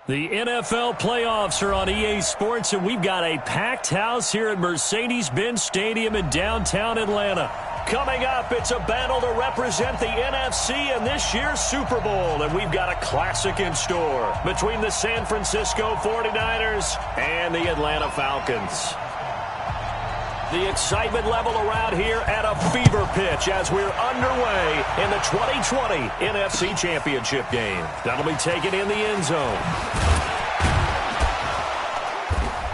The NFL playoffs are on EA Sports, and we've got a packed house here at Mercedes-Benz Stadium in downtown Atlanta. Coming up, it's a battle to represent the NFC in this year's Super Bowl, and we've got a classic in store between the San Francisco 49ers and the Atlanta Falcons. The excitement level around here at a fever pitch as we're underway in the 2020 NFC Championship game. That'll be taken in the end zone.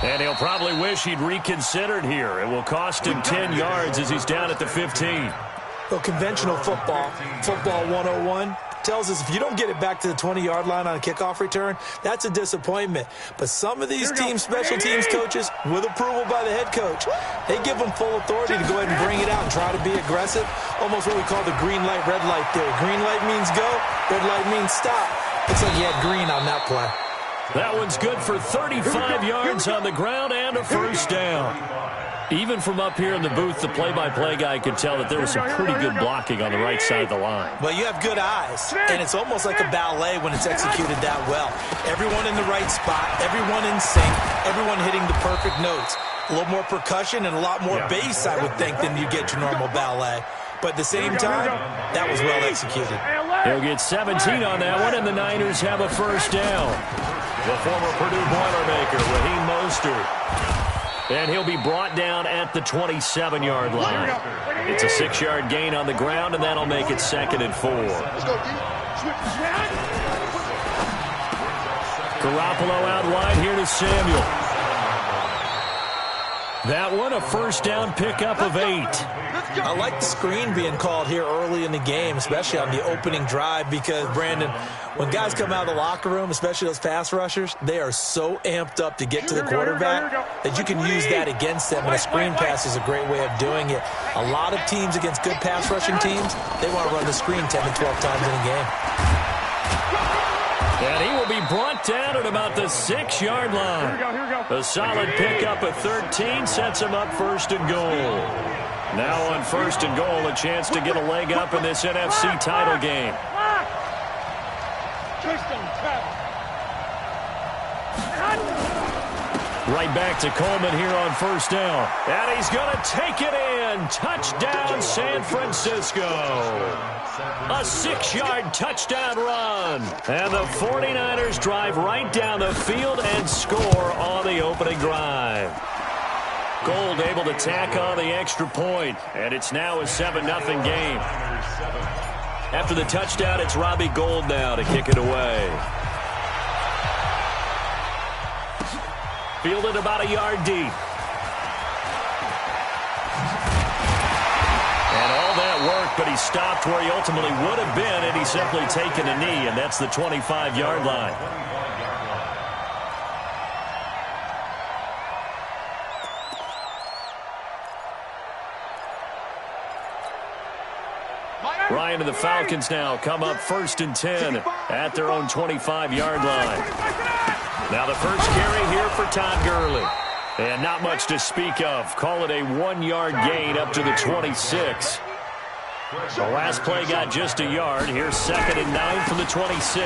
And he'll probably wish he'd reconsidered here. It will cost him 10 yards as he's down at the 15. Well, conventional football 101, tells us if you don't get it back to the 20-yard line on a kickoff return, that's a disappointment. But some of these teams, special teams coaches, with approval by the head coach, they give them full authority to go ahead and bring it out and try to be aggressive, almost what we call the green light, red light theory. Green light means go, red light means stop. Looks like he had green on that play. That one's good for 35 yards on the ground and a first down. Even from up here in the booth, the play-by-play guy could tell that there was some pretty good blocking on the right side of the line. Well, you have good eyes, and it's almost like a ballet when it's executed that well. Everyone in the right spot, everyone in sync, everyone hitting the perfect notes. A little more percussion and a lot more bass, I would think, than you get your normal ballet. But at the same time, that was well executed. He'll get 17 on that one, and the Niners have a first down. The former Purdue Boilermaker, Raheem Mostert. And he'll be brought down at the 27-yard line. It's a 6-yard gain on the ground, and that'll make it 2nd and 4. Garoppolo out wide here to Samuel. That one, a first down pickup of 8. I like the screen being called here early in the game, especially on the opening drive, because, Brandon, when guys come out of the locker room, especially those pass rushers, they are so amped up to get to the quarterback that you can use that against them, and a screen pass is a great way of doing it. A lot of teams against good pass rushing teams, they want to run the screen 10 to 12 times in a game. And he will be brought down at about the 6-yard line. A solid pickup of 13 sets him up 1st and goal. Now on 1st and goal, a chance to get a leg up in this NFC title game. Right back to Coleman here on 1st down. And he's going to take it in. Touchdown, San Francisco. A 6-yard touchdown run. And the 49ers drive right down the field and score on the opening drive. Gold able to tack on the extra point, and it's now a 7-0 game. After the touchdown, it's Robbie Gould now to kick it away. Fielded about a yard deep. And all that work, but he stopped where he ultimately would have been had he simply taken a knee, and that's the 25-yard line. Ryan and the Falcons now come up 1st and 10 at their own 25-yard line. Now the first carry here for Todd Gurley. And not much to speak of. Call it a 1-yard gain up to the 26. The last play got just a yard. Here's 2nd and 9 from the 26.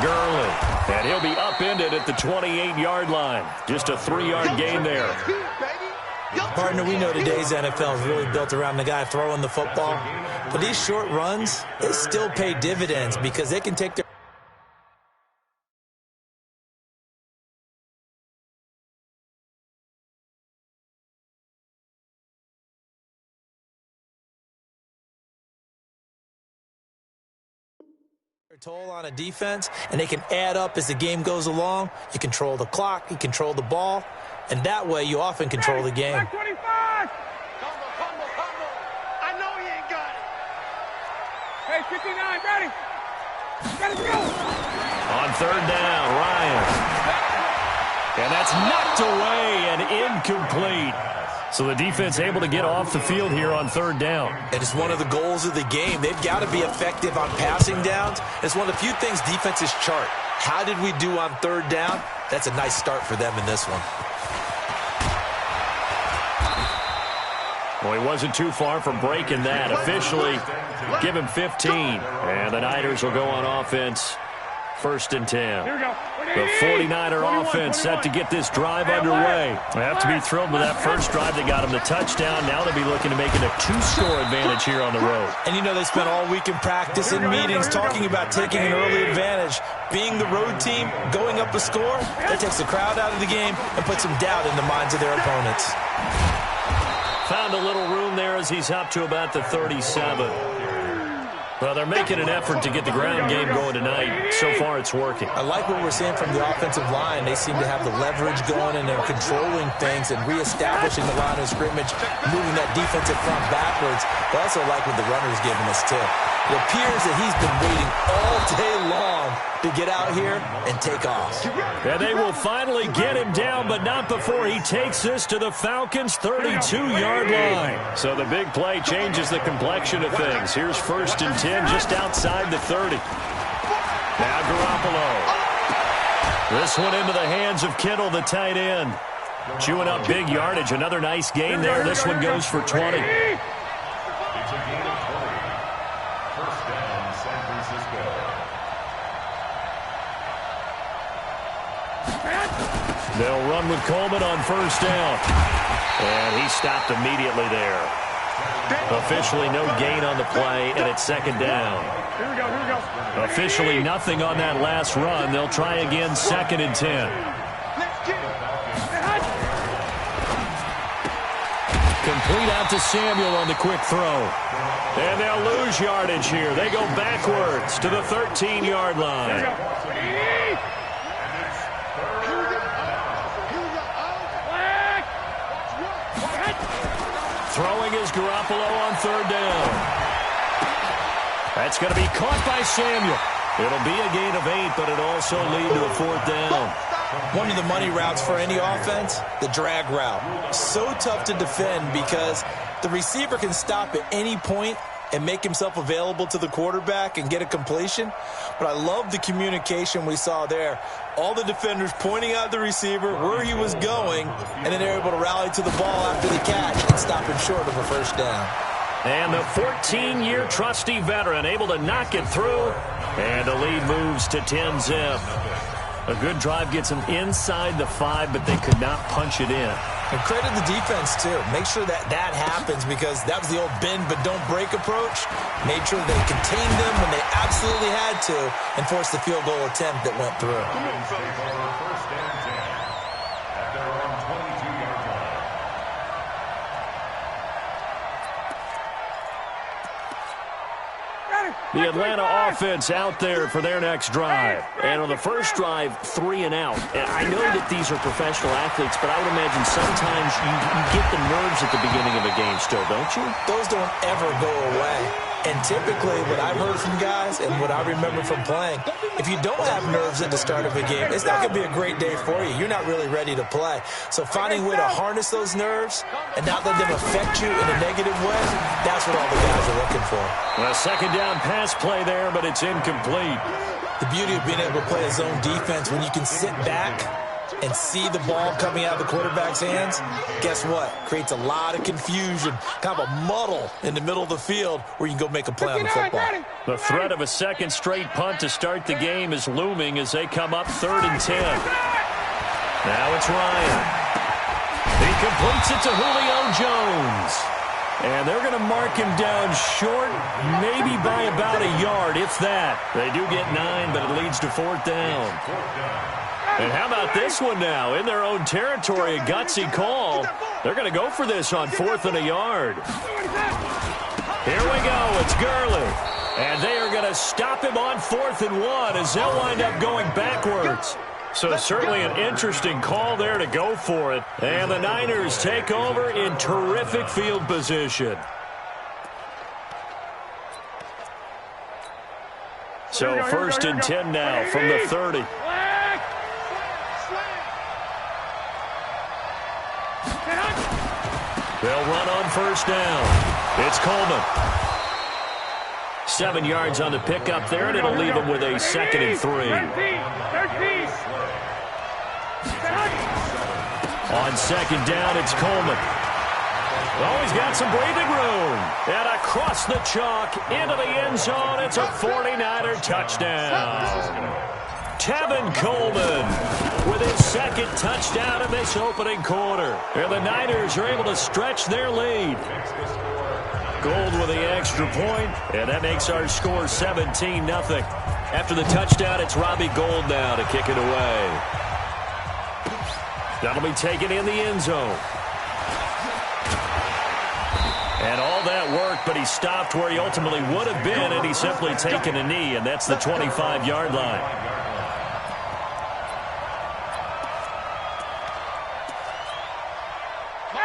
Gurley. And he'll be upended at the 28-yard line. Just a 3-yard gain there. Partner, we know today's NFL is really built around the guy throwing the football. But these short runs, they still pay dividends because they can take their toll on a defense, and they can add up as the game goes along. You control the clock, you control the ball, and that way you often control the game. I know he ain't got it. Hey, 59, ready? Let's go. On 3rd down, Ryan. And that's knocked away and incomplete. So the defense able to get off the field here on 3rd down. It is one of the goals of the game. They've got to be effective on passing downs. It's one of the few things defenses chart. How did we do on 3rd down? That's a nice start for them in this one. Well, he wasn't too far from breaking that. Officially, give him 15. And the Niners will go on offense 1st and 10. Here we go. The 49er offense set to get this drive underway. They have to be thrilled with that first drive that got them the touchdown. Now they'll be looking to make it a 2-score advantage here on the road. And you know they spent all week in practice and meetings talking about taking an early advantage. Being the road team, going up a score, that takes the crowd out of the game and puts some doubt in the minds of their opponents. Found a little room there as he's up to about the 37. Well, they're making an effort to get the ground game going tonight. So far, it's working. I like what we're seeing from the offensive line. They seem to have the leverage going, and they're controlling things and reestablishing the line of scrimmage, moving that defensive front backwards. I also like what the runner's giving us, too. It appears that he's been waiting all day long to get out here and take off. And they will finally get him down, but not before he takes this to the Falcons' 32-yard line. So the big play changes the complexion of things. Here's 1st and 10 just outside the 30. Now Garoppolo. This one into the hands of Kittle, the tight end. Chewing up big yardage. Another nice gain there. This one goes for 20. They'll run with Coleman on 1st down. And he stopped immediately there. Officially no gain on the play, and it's 2nd down. Here we go, here we go. Officially nothing on that last run. They'll try again, 2nd and 10. Complete out to Samuel on the quick throw. And they'll lose yardage here. They go backwards to the 13-yard line. Throwing is Garoppolo on 3rd down. That's going to be caught by Samuel. It'll be a gain of 8, but it'll also lead to a 4th down. One of the money routes for any offense, the drag route. So tough to defend because the receiver can stop at any point and make himself available to the quarterback and get a completion. But I love the communication we saw there. All the defenders pointing out the receiver, where he was going, and then they're able to rally to the ball after the catch and stop him short of a 1st down. And the 14-year trusty veteran able to knock it through. And the lead moves to 10-zip. A good drive gets them inside the 5, but they could not punch it in. And credit the defense, too. Make sure that that happens because that was the old bend but don't break approach. Made sure they contained them when they absolutely had to and forced the field goal attempt that went through. The Atlanta offense out there for their next drive. And on the first drive, 3 and out. And I know that these are professional athletes, but I would imagine sometimes you get the nerves at the beginning of a game still, don't you? Those don't ever go away. And typically, what I've heard from guys and what I remember from playing, if you don't have nerves at the start of a game, it's not going to be a great day for you. You're not really ready to play. So finding a way to harness those nerves and not let them affect you in a negative way, that's what all the guys are looking for. A 2nd down pass play there, but it's incomplete. The beauty of being able to play a zone defense when you can sit back and see the ball coming out of the quarterback's hands, guess what? Creates a lot of confusion, kind of a muddle in the middle of the field where you can go make a play on the football. The threat of a 2nd straight punt to start the game is looming as they come up 3rd and 10. Now it's Ryan. He completes it to Julio Jones. And they're going to mark him down short, maybe by about a yard, if that. They do get 9, but it leads to 4th down. And how about this one now? In their own territory, a gutsy call. They're going to go for this on 4th and a yard. Here we go. It's Gurley. And they are going to stop him on 4th and 1 as they'll wind up going backwards. So certainly an interesting call there to go for it. And the Niners take over in terrific field position. So 1st and 10 now from the 30. They'll run on 1st down. It's Coleman. 7 yards on the pickup there, and it'll leave them with a 2nd and 3. On 2nd down, it's Coleman. Oh, he's got some breathing room. And across the chalk into the end zone, it's a 49er touchdown. Tevin Coleman with his second touchdown in this opening quarter. And the Niners are able to stretch their lead. Gold with the extra point, and that makes our score 17-0. After the touchdown, it's Robbie Gould now to kick it away. That'll be taken in the end zone. And all that work, but he stopped where he ultimately would have been, and he's simply taken a knee, and that's the 25-yard line.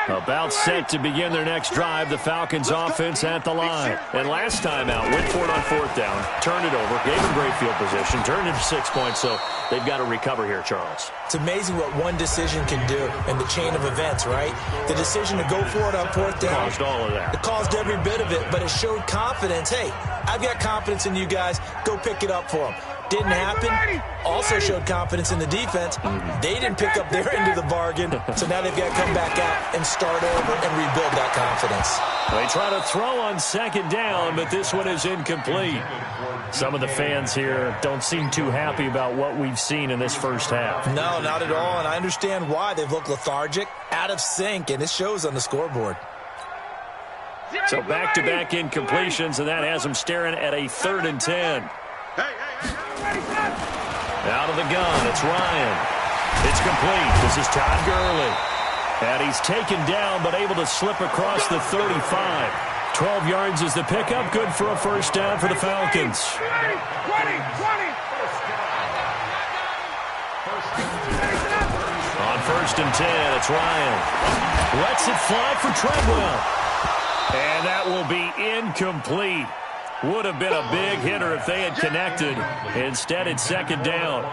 About set to begin their next drive, the Falcons offense at the line. And last time out, went for it on fourth down, turned it over, gave them great field position, turned it to 6 points, so they've got to recover here, Charles. It's amazing what one decision can do in the chain of events, right? The decision to go for it on fourth down. Caused all of that. It caused every bit of it, but it showed confidence. Hey, I've got confidence in you guys. Go pick it up for them. Didn't happen. Also showed confidence in the defense. They didn't pick up their end of the bargain, so now they've got to come back out and start over and rebuild that confidence. They try to throw on second down, but this one is incomplete. Some of the fans here don't seem too happy about what we've seen in this first half. No, not at all, and I understand why. They've looked lethargic, out of sync, and it shows on the scoreboard. So back-to-back incompletions, and that has them staring at a 3rd and 10. Out of the gun, it's Ryan. It's complete. This is Todd Gurley. And he's taken down, but able to slip across the 35. 12 yards is the pickup. Good for a first down for the Falcons. 20. On 1st and 10, it's Ryan. Lets it fly for Treadwell. And that will be incomplete. Would have been a big hitter if they had connected. Instead, it's 2nd down.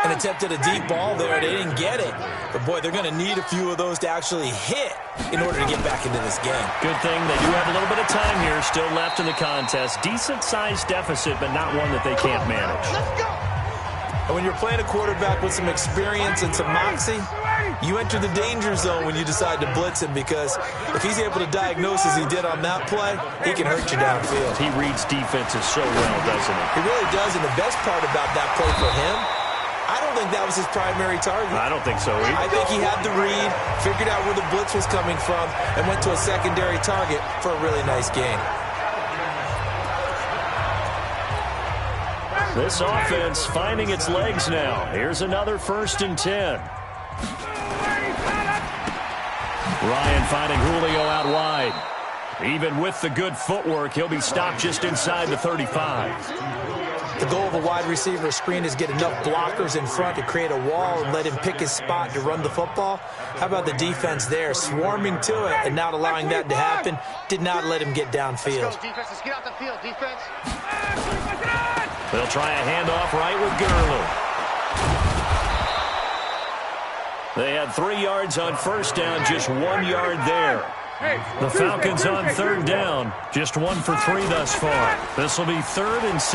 And attempted a deep ball there. They didn't get it. But, boy, they're going to need a few of those to actually hit in order to get back into this game. Good thing they do have a little bit of time here still left in the contest. Decent-sized deficit, but not one that they can't manage. And when you're playing a quarterback with some experience and some moxie, you enter the danger zone when you decide to blitz him, because if he's able to diagnose as he did on that play, he can hurt you downfield. He reads defenses so well, doesn't he? He really does, and the best part about that play for him, I don't think that was his primary target. I don't think so either. I think he had the read, figured out where the blitz was coming from, and went to a secondary target for a really nice gain. This offense finding its legs now. Here's another 1st and 10. Ryan finding Julio out wide. Even with the good footwork, he'll be stopped just inside the 35. The goal of a wide receiver screen is get enough blockers in front to create a wall and let him pick his spot to run the football. How about the defense there, swarming to it and not allowing that to happen? Did not let him get downfield. Let's go, defense. Let's get out the field, defense. They'll try a handoff right with Gurley. They had 3 yards on 1st down, just 1 yard there. The Falcons on 3rd down, just 1 for 3 thus far. This will be 3rd and 6.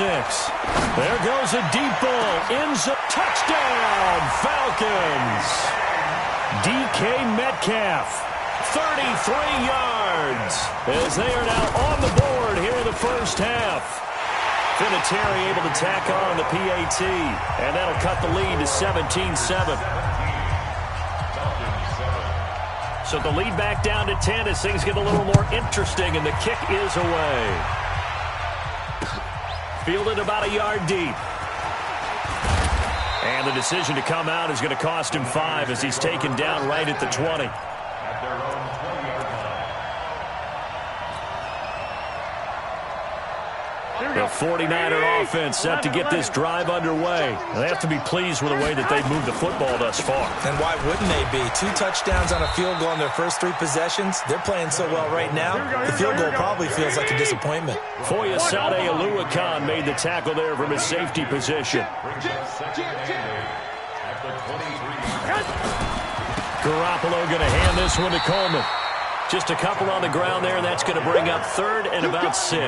There goes a deep ball. Ends up touchdown, Falcons. DK Metcalf, 33 yards, as they are now on the board here in the first half. Vinatieri able to tack on the PAT, and that'll cut the lead to 17-7. So the lead back down to 10 as things get a little more interesting, and the kick is away. Fielded about a yard deep. And the decision to come out is going to cost him 5 as he's taken down right at the 20. The 49er offense set to get this drive underway. They have to be pleased with the way that they've moved the football thus far. And why wouldn't they be? 2 touchdowns on a field goal in their first 3 possessions. They're playing so well right now, the field goal probably feels like a disappointment. Foyesade Oluwakan made the tackle there from his safety position. Garoppolo going to hand this one to Coleman. Just a couple on the ground there, and that's going to bring up 3rd and about 6.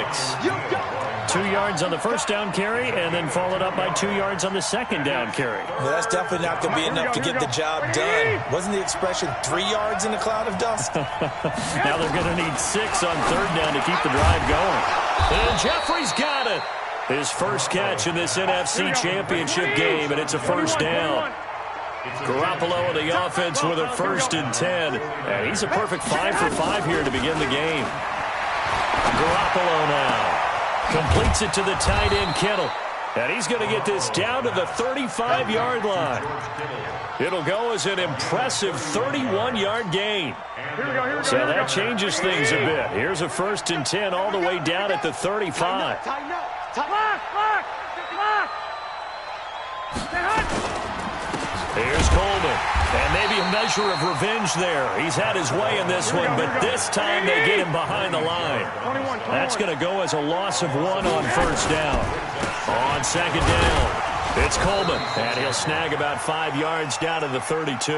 2 yards on the first down carry, and then followed up by 2 yards on the second down carry. Well, that's definitely not going to be enough to get the job done. Wasn't the expression 3 yards in a cloud of dust? Now they're going to need 6 on third down to keep the drive going. And Jeffrey's got it. His first catch in this NFC Championship game, and it's a first down. Garoppolo in the offense with a 1st and 10. And he's a perfect 5 for 5 here to begin the game. Garoppolo now completes it to the tight end, Kittle. And he's going to get this down to the 35-yard line. It'll go as an impressive 31-yard gain. So that changes things a bit. Here's a 1st and 10 all the way down at the 35. Here's Coleman, and maybe a measure of revenge there. He's had his way in this one, but this time they get him behind the line. That's going to go as a loss of 1 on 1st down. On 2nd down, it's Coleman, and he'll snag about 5 yards down to the 32.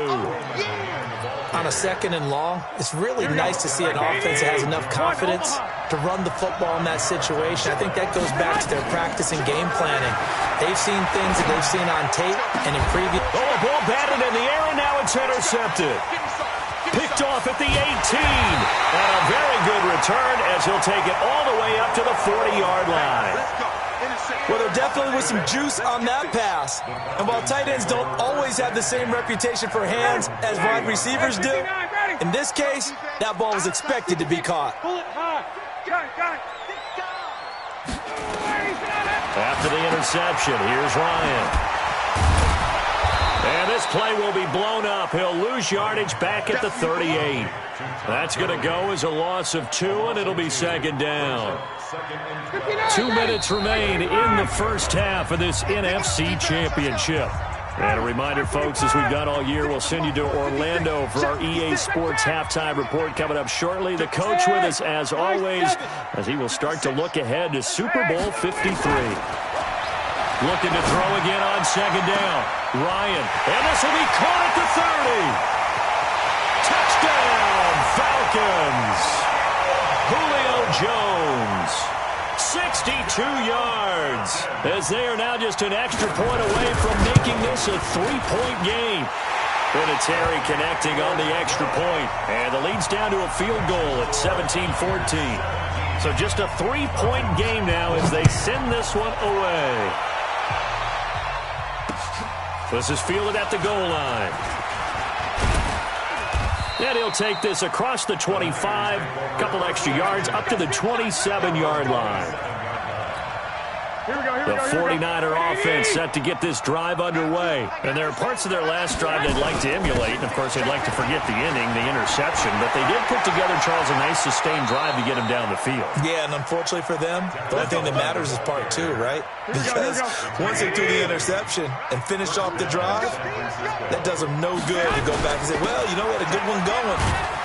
On a 2nd and long, it's really nice to see an offense that has enough confidence to run the football in that situation. I think that goes back to their practice and game planning. They've seen things that they've seen on tape and in previous... Oh, a ball batted in the air, and now it's intercepted. Picked off at the 18. And a very good return as he'll take it all the way up to the 40-yard line. Well, there definitely was some juice on that pass. And while tight ends don't always have the same reputation for hands as wide receivers do, in this case, that ball was expected to be caught. After the interception, here's Ryan. And this play will be blown up. He'll lose yardage back at the 38. That's going to go as a loss of 2, and it'll be 2nd down. 2 minutes remain in the first half of this NFC Championship. And a reminder, folks, as we've done all year, we'll send you to Orlando for our EA Sports halftime report coming up shortly. The coach with us, as always, as he will start to look ahead to Super Bowl 53. Looking to throw again on 2nd down. Ryan, and this will be caught at the 30. Touchdown, Falcons. Julio Jones. 62 yards, as they are now just an extra point away from making this a 3-point game. Vinatieri connecting on the extra point, and the lead's down to a field goal at 17-14. So just a 3-point game now as they send this one away. This is fielded at the goal line. And he'll take this across the 25, couple extra yards, up to the 27-yard line. The 49er offense set to get this drive underway. And there are parts of their last drive they'd like to emulate. And, of course, they'd like to forget the inning, the interception. But they did put together, Charles, a nice sustained drive to get him down the field. Yeah, and unfortunately for them, the only thing that matters is part 2, right? Because once they threw the interception and finished off the drive, that does them no good to go back and say, well, you know, we had a good one going.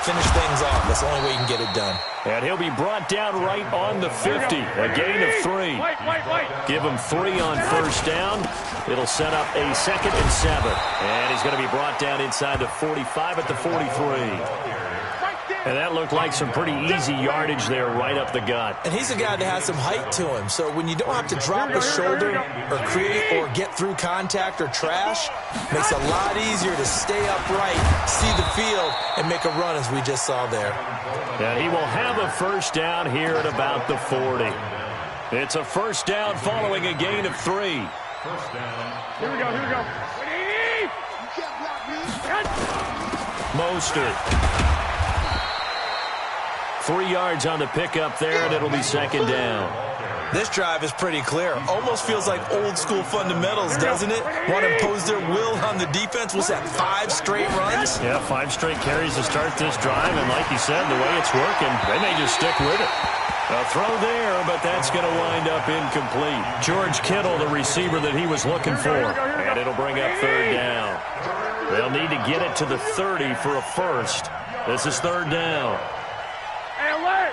Finish things off. That's the only way you can get it done. And he'll be brought down right on the 50. A gain of 3. Give him 3 on 1st down. It'll set up a 2nd and 7. And he's going to be brought down inside the 45 at the 43. And that looked like some pretty easy yardage there right up the gut. And he's a guy that has some height to him. So when you don't have to drop a shoulder or create or get through contact or trash, makes it a lot easier to stay upright, see the field, and make a run as we just saw there. And he will have a 1st down here at about the 40. It's a 1st down following a gain of 3. Here we go. Mostert. 3 yards on the pickup there, and it'll be 2nd down. This drive is pretty clear. Almost feels like old-school fundamentals, doesn't it? Want to impose their will on the defense. What's that, 5 straight runs? Yeah, 5 straight carries to start this drive, and like you said, the way it's working, they may just stick with it. A throw there, but that's going to wind up incomplete. George Kittle, the receiver that he was looking for, and it'll bring up 3rd down. They'll need to get it to the 30 for a 1st. This is 3rd down. Hey, alert!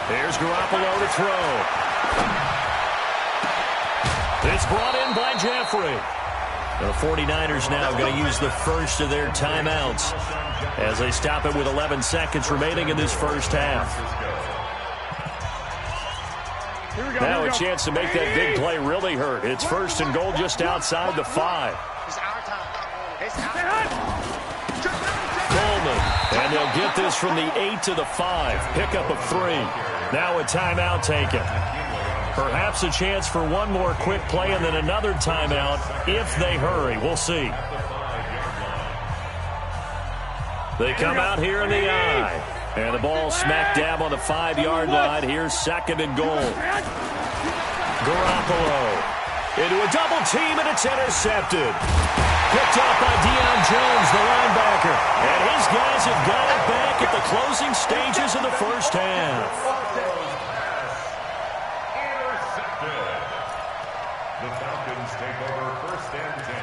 Here's Garoppolo to throw. It's brought in by Jeffrey. The 49ers now going to use the first of their timeouts as they stop it with 11 seconds remaining in this first half. Now a chance to make that big play really hurt. It's 1st and goal just outside the 5. Coleman, and they'll get this from the 8 to the 5. Pickup of 3. Now a timeout taken. Perhaps a chance for one more quick play and then another timeout if they hurry. We'll see. They come out here in the eye. And the ball smack dab on the 5-yard line. Here's 2nd and goal. Garoppolo into a double team, and it's intercepted. Picked up by Deion Jones, the linebacker. And his guys have got it back at the closing stages of the first half. The Falcons take over 1st and 10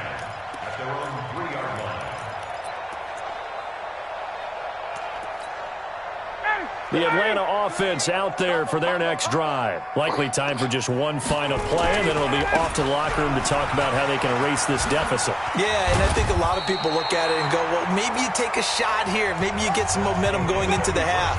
at their own 3-yard line. The Atlanta offense out there for their next drive. Likely time for just one final play, and then it'll be off to the locker room to talk about how they can erase this deficit. Yeah, and I think a lot of people look at it and go, well, maybe you take a shot here. Maybe you get some momentum going into the half.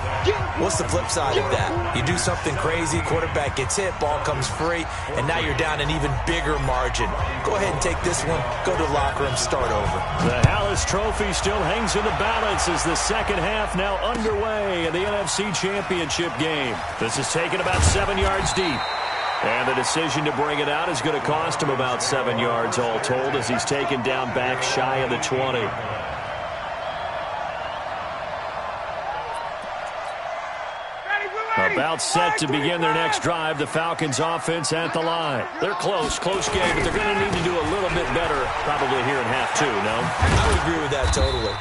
What's the flip side of that? You do something crazy, quarterback gets hit, ball comes free, and now you're down an even bigger margin. Go ahead and take this one, go to the locker room, start over. The Hallis Trophy still hangs in the balance as the second half now underway in the NFC Championship game. This is taken about 7 yards deep. And the decision to bring it out is going to cost him about 7 yards all told as he's taken down back shy of the 20. About set to begin their next drive. The Falcons offense at the line. They're close game, but they're going to need to do a little bit better probably here in half 2, no? I would agree with that totally.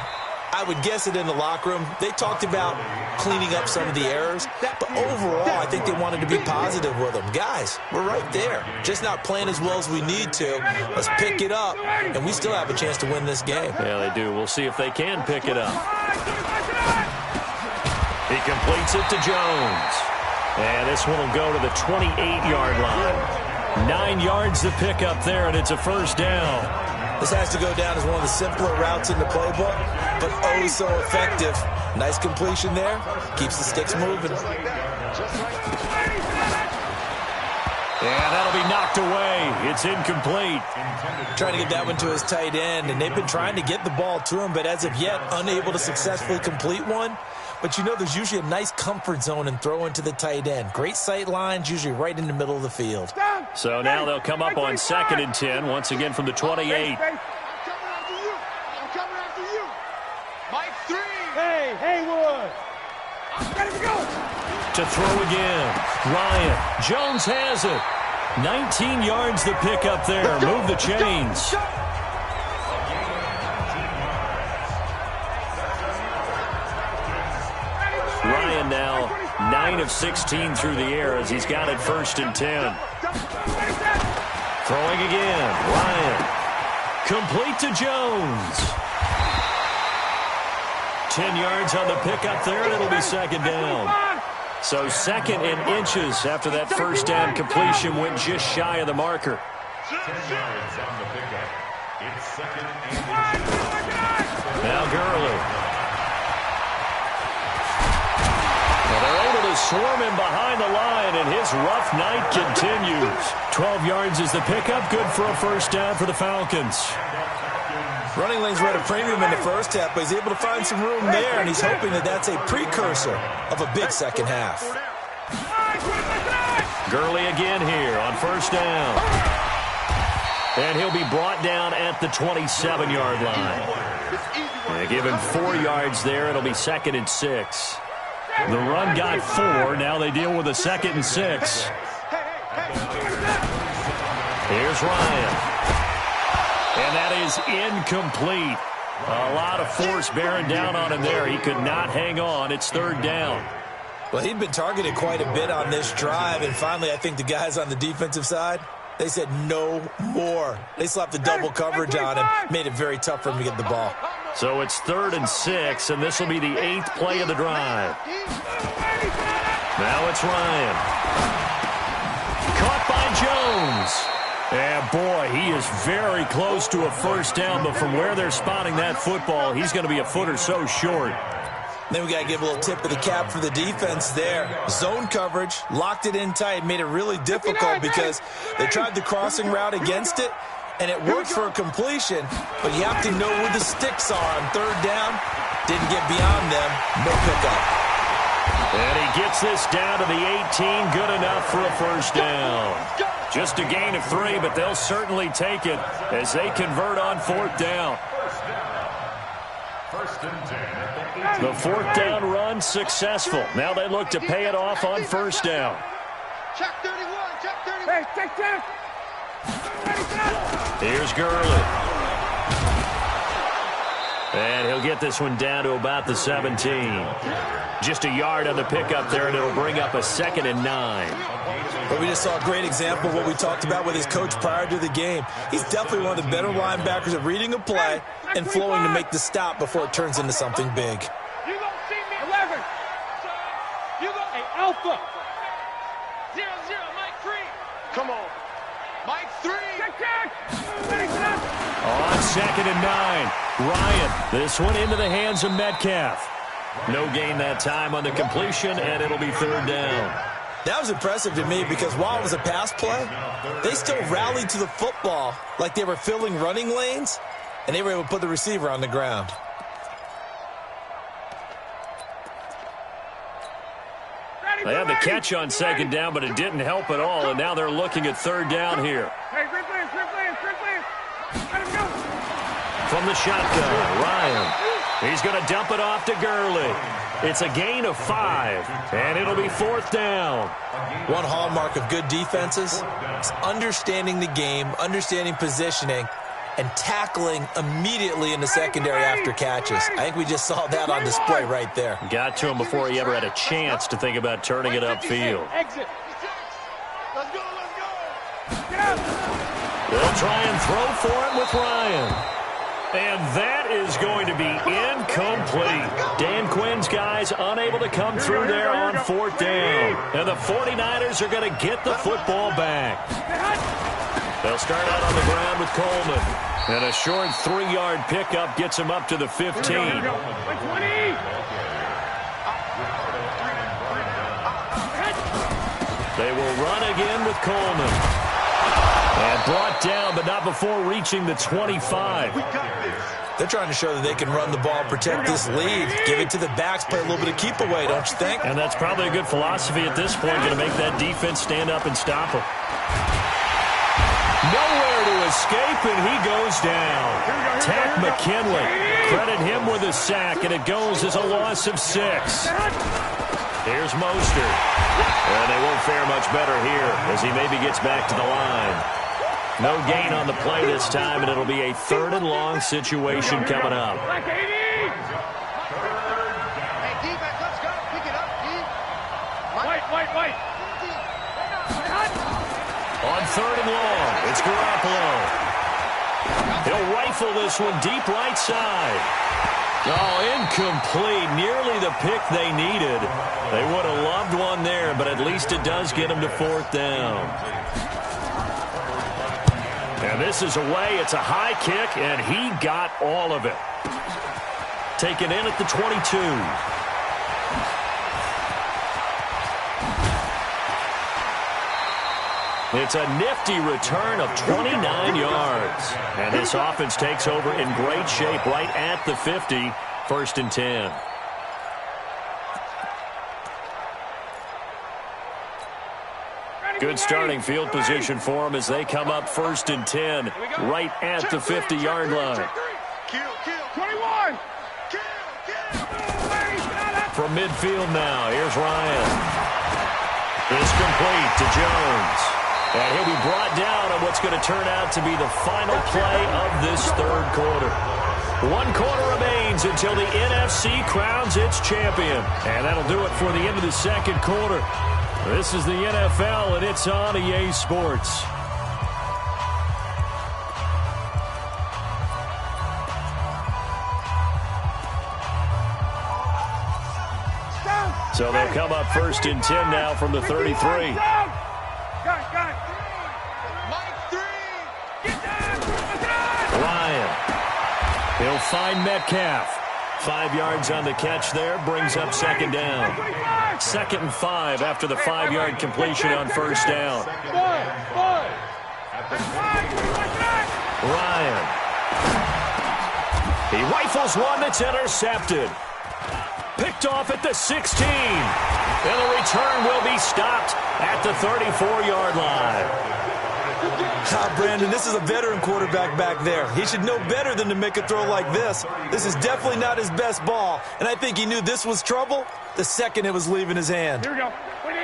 I would guess it in the locker room. They talked about cleaning up some of the errors, but overall, I think they wanted to be positive with them. Guys, we're right there. Just not playing as well as we need to. Let's pick it up, and we still have a chance to win this game. Yeah, they do. We'll see if they can pick it up. He completes it to Jones. And this one will go to the 28-yard line. 9 yards to pick up there, and it's a first down. This has to go down as one of the simpler routes in the playbook, but oh so effective. Nice completion there. Keeps the sticks moving. And that'll be knocked away. It's incomplete. Trying to get that one to his tight end, and they've been trying to get the ball to him, but as of yet, unable to successfully complete one. But you know there's usually a nice comfort zone and throw into the tight end. Great sight lines, usually right in the middle of the field. So now they'll come up on 2nd and 10, once again from the 28. I'm coming after you. Mike 3. Hey, Haywood. Ready to go. To throw again. Ryan. Jones has it. 19 yards to pick up there. Move the chains. Ryan now 9 of 16 through the air as he's got it 1st and 10. Throwing again. Ryan. Complete to Jones. 10 yards on the pickup there, and it'll be 2nd down. So 2nd and inches after that first down completion went just shy of the marker. 10 yards on the pickup. It's 2nd and inches. Now Gurley. They're able to swarm him behind the line, and his rough night continues. 12 yards is the pickup, good for a first down for the Falcons. Running lanes were at a premium in the first half, but he's able to find some room there, and he's hoping that that's a precursor of a big second half. Gurley again here on first down. And he'll be brought down at the 27-yard line. They give him 4 yards there. It'll be 2nd and 6. The run got 4. Now they deal with a 2nd and 6. Here's Ryan. And that is incomplete. A lot of force bearing down on him there. He could not hang on. It's 3rd down. Well, he'd been targeted quite a bit on this drive, and finally I think the guys on the defensive side, they said no more. They slapped the double coverage on him, made it very tough for him to get the ball. So it's 3rd and 6, and this will be the 8th play of the drive. Now it's Ryan. Caught by Jones. And boy, he is very close to a first down, but from where they're spotting that football, he's going to be a foot or so short. Then we got to give a little tip of the cap for the defense there. Zone coverage, locked it in tight, made it really difficult because they tried the crossing route against it, and it worked for a completion, but you have to know where the sticks are on 3rd down. Didn't get beyond them, no pickup. And he gets this down to the 18, good enough for a first down. Just a gain of 3, but they'll certainly take it as they convert on 4th down. First and 10. The 4th down run successful. Now they look to pay it off on 1st down. Check 31, check 31. Hey, check. Here's Gurley. And he'll get this one down to about the 17. Just a yard on the pickup there, and it'll bring up a 2nd and 9. But we just saw a great example of what we talked about with his coach prior to the game. He's definitely one of the better linebackers at reading a play and flowing to make the stop before it turns into something big. You gonna see me 11. You go hey, Alpha. 0-0, Mike 3. Come on. Mike 3. Check. On 2nd and 9. Ryan, this one into the hands of Metcalf. No gain that time on the completion, and it'll be 3rd down. That was impressive to me because while it was a pass play, they still rallied to the football like they were filling running lanes, and they were able to put the receiver on the ground. They had the catch on 2nd down, but it didn't help at all, and now they're looking at 3rd down here. Hey, great play. Let him go. From the shotgun, Ryan. He's going to dump it off to Gurley. It's a gain of 5, and it'll be 4th down. One hallmark of good defenses is understanding the game, understanding positioning, and tackling immediately in the secondary after catches. I think we just saw that on display right there. Got to him before he ever had a chance to think about turning it upfield. Exit. Let's go. Get out. They'll try and throw for it with Ryan. And that is going to be incomplete. Dan Quinn's guys unable to come through there on 4th down. And the 49ers are going to get the football back. They'll start out on the ground with Coleman. And a short 3-yard pickup gets him up to the 15. They will run again with Coleman. And brought down, but not before reaching the 25. They're trying to show that they can run the ball, protect this lead, give it to the backs, play a little bit of keep away, don't you think? And that's probably a good philosophy at this point, going to make that defense stand up and stop him. Nowhere to escape, and he goes down. Tack McKinley. Credit him with a sack, and it goes as a loss of 6. Here's Mostert. And they won't fare much better here as he maybe gets back to the line. No gain on the play this time, and it'll be a 3rd and long situation coming up. Hey, defense, let's go. Pick it up, D. White. On 3rd and long, it's Garoppolo. He'll rifle this one deep right side. Oh, incomplete. Nearly the pick they needed. They would have loved one there, but at least it does get them to 4th down. And this is away. It's a high kick, and he got all of it. Taken in at the 22. It's a nifty return of 29 yards. And this offense takes over in great shape right at the 50. 1st and 10. Good starting field position for them as they come up 1st and 10 right at the 50-yard line. Kill. 21. From midfield now, here's Ryan. It's complete to Jones. And he'll be brought down on what's going to turn out to be the final play of this 3rd quarter. 1 quarter remains until the NFC crowns its champion. And that'll do it for the end of the 2nd quarter. This is the NFL, and it's on EA Sports. So they'll come up 1st and 10 now from the 33. Got it. Mike 3. Get down. Ryan. He'll find Metcalf. 5 yards on the catch there, brings up 2nd down. 2nd and 5 after the 5-yard completion on 1st down. Ryan. He rifles one that's intercepted. Picked off at the 16. And the return will be stopped at the 34-yard line. Brandon, this is a veteran quarterback back there. He should know better than to make a throw like this. This is definitely not his best ball, and I think he knew this was trouble the second it was leaving his hand. Here we go.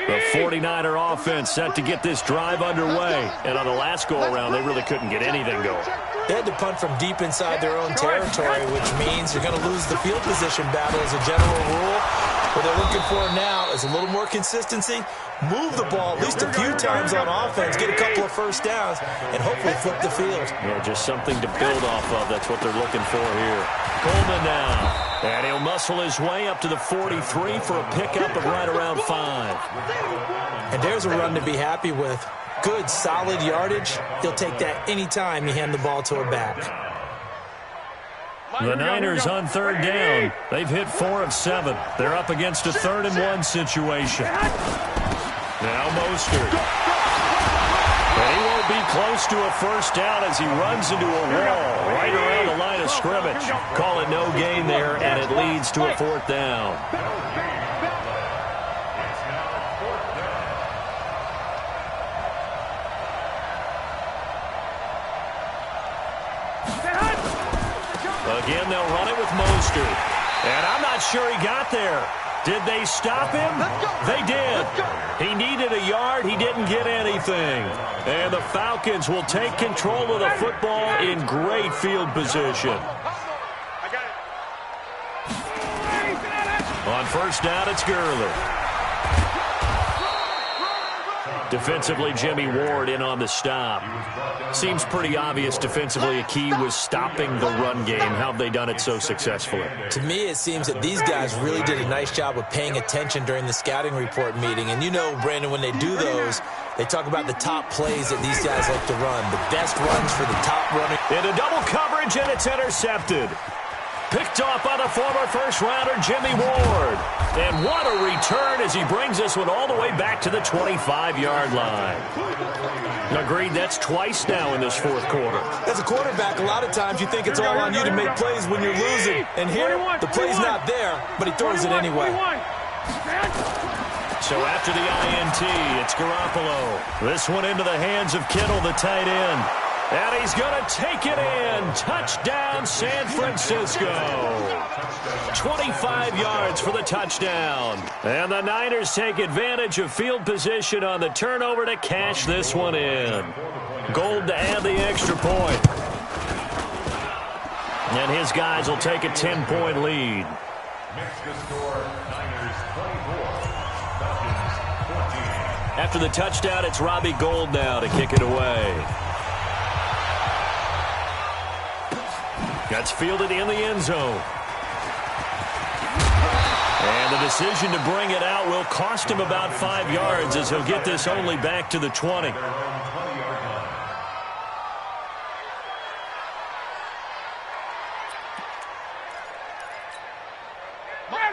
The 49er offense set to get this drive underway, and on the last go-around, they really couldn't get anything going. They had to punt from deep inside their own territory, which means you're going to lose the field position battle as a general rule. What they're looking for now is a little more consistency, move the ball at least a few times on offense, get a couple of first downs, and hopefully flip the field. Yeah, just something to build off of. That's what they're looking for here. Coleman now. And he'll muscle his way up to the 43 for a pickup of right around 5. And there's a run to be happy with. Good, solid yardage. He'll take that anytime you hand the ball to a back. The Niners on third down. They've hit 4 of 7. They're up against a 3rd and 1 situation. Now Mostert. And he won't be close to a first down as he runs into a wall right around the line of scrimmage. Call it no gain there, and it leads to a 4th down. Again, they'll run it with Mostert. And I'm not sure he got there. Did they stop him? They did. He needed a yard. He didn't get anything. And the Falcons will take control of the football in great field position. On first down, it's Gurley. Defensively, Jimmy Ward in on the stop. Seems pretty obvious defensively a key was stopping the run game. How have they done it so successfully? To me, it seems that these guys really did a nice job of paying attention during the scouting report meeting. And you know, Brandon, when they do those, they talk about the top plays that these guys like to run. The best runs for the top running. Into double coverage, and it's intercepted. Picked off by the former first-rounder Jimmy Ward. And what a return as he brings this one all the way back to the 25-yard line. Agreed, that's twice now in this 4th quarter. As a quarterback, a lot of times you think it's all on you to make plays when you're losing. And here, the play's not there, but he throws it anyway. So after the INT, it's Garoppolo. This one into the hands of Kittle, the tight end. And he's going to take it in. Touchdown, San Francisco. 25 yards for the touchdown. And the Niners take advantage of field position on the turnover to cash this one in. Gold to add the extra point. And his guys will take a 10-point lead. Next to score, Niners 24, Falcons 14. After the touchdown, it's Robbie Gould now to kick it away. That's fielded in the end zone. And the decision to bring it out will cost him about 5 yards as he'll get this only back to the 20.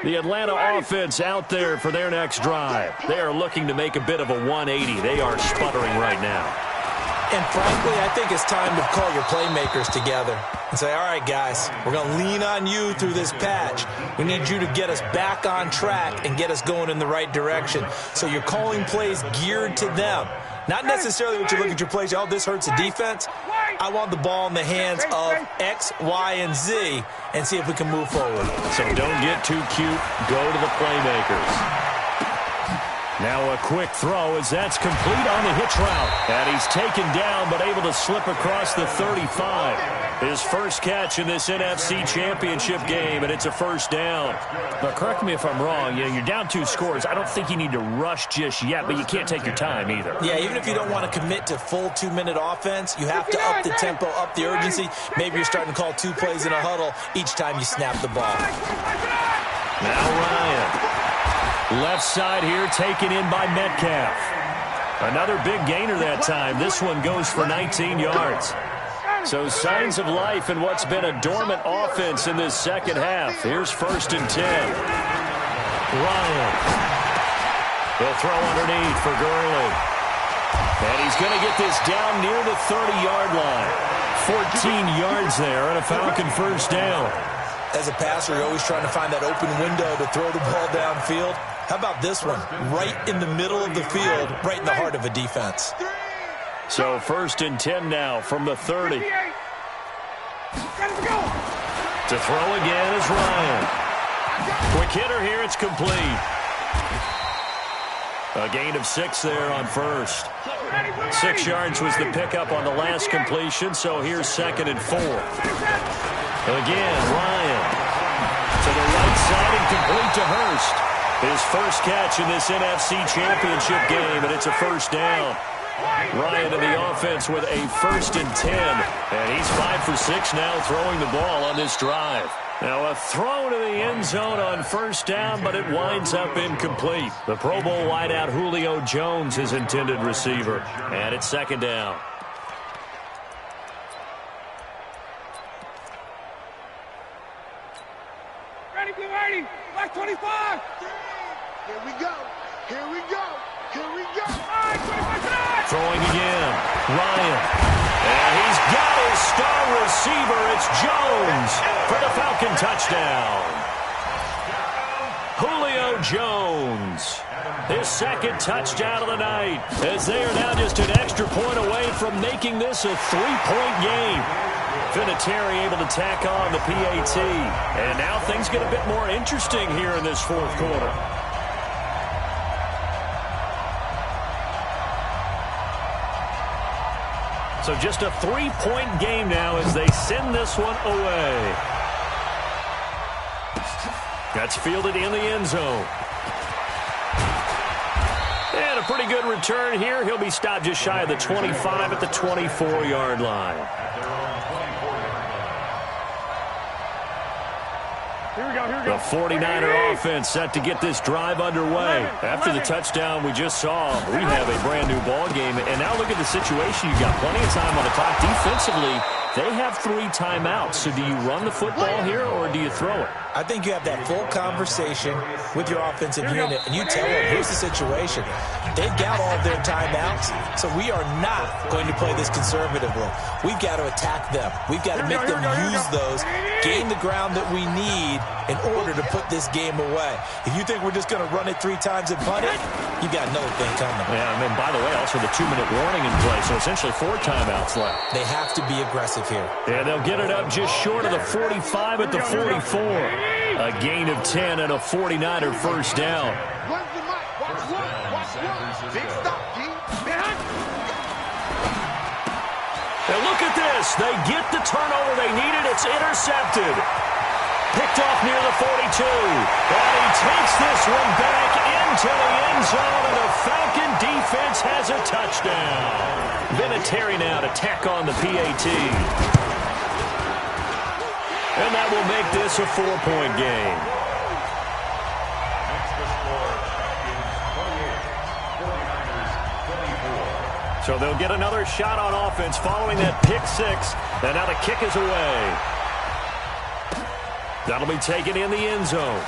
The Atlanta offense out there for their next drive. They are looking to make a bit of a 180. They are sputtering right now. And frankly, I think it's time to call your playmakers together and say, all right, guys, we're going to lean on you through this patch. We need you to get us back on track and get us going in the right direction. So you're calling plays geared to them. Not necessarily what you look at your plays, oh, this hurts the defense. I want the ball in the hands of X, Y, and Z and see if we can move forward. So don't get too cute. Go to the playmakers. Now a quick throw as that's complete on the hitch route. And he's taken down but able to slip across the 35. His first catch in this NFC Championship game, and it's a first down. But correct me if I'm wrong, you're down 2 scores. I don't think you need to rush just yet, but you can't take your time either. Yeah, even if you don't want to commit to full 2-minute offense, you have to up the tempo, up the urgency. Maybe you're starting to call 2 plays in a huddle each time you snap the ball. Now Ryan. Left side here taken in by Metcalf. Another big gainer that time. This one goes for 19 yards. So signs of life in what's been a dormant offense in this second half. Here's 1st and 10. Ryan. He'll throw underneath for Gurley. And he's going to get this down near the 30-yard line. 14 yards there and a Falcon first down. As a passer, you're always trying to find that open window to throw the ball downfield. How about this one? Right in the middle of the field, right in the heart of a defense. So 1st and 10 now from the 30. To throw again is Ryan. Quick hitter here, it's complete. A gain of 6 there on 1st. 6 yards was the pickup on the last completion, so here's 2nd and 4. Again, Ryan to the right side and complete to Hurst. His first catch in this NFC Championship game, and it's a 1st down. Ryan in the offense with a 1st and 10, and he's 5 for 6 now throwing the ball on this drive. Now a throw to the end zone on 1st down, but it winds up incomplete. The Pro Bowl wideout Julio Jones, his intended receiver, and it's 2nd down. Ready, blue 80, black 25. Here we go. Here we go. Here we go. All right, 25 Throwing again, Ryan. And he's got his star receiver. It's Jones for the Falcon touchdown. Julio Jones, his 2nd touchdown of the night, as they are now just an extra point away from making this a 3-point game. Vinatieri able to tack on the PAT. And now things get a bit more interesting here in this 4th quarter. So just a 3-point game now as they send this one away. That's fielded in the end zone. And a pretty good return here. He'll be stopped just shy of the 25 at the 24-yard line. The 49er offense set to get this drive underway. After the touchdown we just saw, we have a brand-new ball game. And now look at the situation. You've got plenty of time on the clock. Defensively, they have 3 timeouts. So do you run the football here or do you throw it? I think you have that full conversation with your offensive unit, and you tell them, here's the situation. They've got all of their timeouts, so we are not going to play this conservatively. We've got to attack them. We've got to make them use those, gain the ground that we need in order to put this game away. If you think we're just going to run it 3 times and punt it, you got another thing coming. Yeah, and then, by the way, also the 2-minute warning in play, so essentially 4 timeouts left. They have to be aggressive here. Yeah, they'll get it up just short of the 45 at the 44. A gain of 10 and a 49er 1st down. And look at this. They get the turnover they needed. It's intercepted. Picked off near the 42. And he takes this one back into the end zone, and the Falcon defense has a touchdown. Vinatieri now to tack on the PAT. And that will make this a 4-point game. So they'll get another shot on offense following that pick 6. And now the kick is away. That'll be taken in the end zone.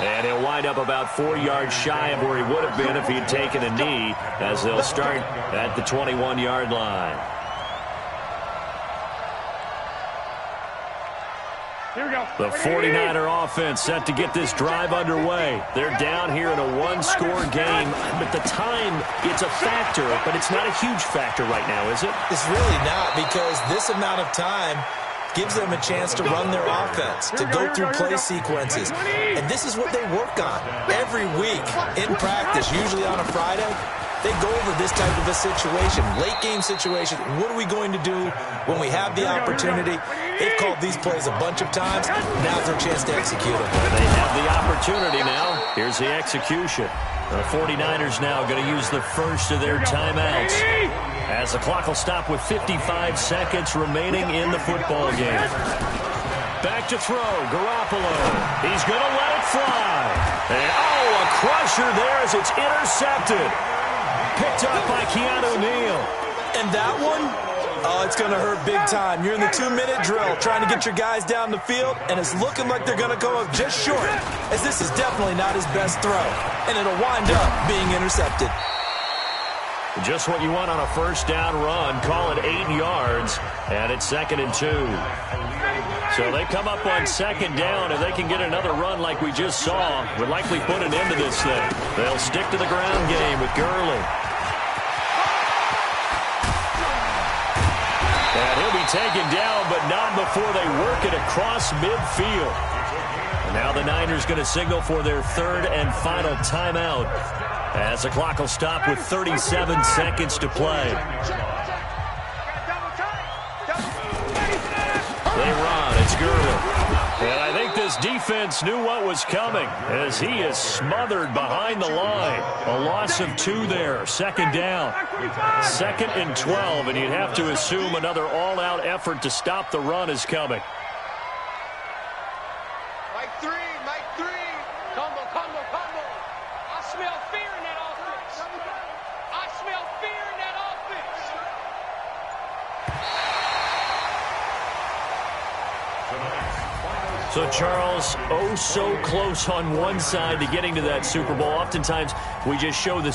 And he'll wind up about 4 yards shy of where he would have been if he'd taken a knee, as they'll start at the 21-yard line. The 49er offense set to get this drive underway. They're down here in a 1-score game, but the time, it's a factor, but it's not a huge factor right now, is it? It's really not, because this amount of time gives them a chance to run their offense, to go through play sequences. And this is what they work on every week in practice, usually on a Friday. They go over this type of a situation, late game situation. What are we going to do when we have the opportunity? They've called these plays a bunch of times. Now's their chance to execute them. They have the opportunity now. Here's the execution. The 49ers now going to use the first of their timeouts, as the clock will stop with 55 seconds remaining in the football game. Back to throw, Garoppolo. He's going to let it fly. And, a crusher there as it's intercepted. Picked up by Keanu Neal. And that one, it's going to hurt big time. You're in the 2-minute drill trying to get your guys down the field, and it's looking like they're going to go up just short, as this is definitely not his best throw. And it'll wind up being intercepted. Just what you want on a first down run. Call it 8 yards, and it's 2nd and 2. So they come up on 2nd down. If they can get another run like we just saw, would likely put an end to this thing. They'll stick to the ground game with Gurley. And he'll be taken down, but not before they work it across midfield. And now the Niners going to signal for their 3rd and final timeout, as the clock will stop with 37 seconds to play. They run. It's Gurley. And I think this defense knew what was coming, as he is smothered behind the line. A loss of 2 there. 2nd down. 2nd and 12, and you'd have to assume another all-out effort to stop the run is coming. Mike 3. Combo. I smell fear in that offense. I smell fear in that offense. So, Charles, oh so close on one side to getting to that Super Bowl. Oftentimes, we just show the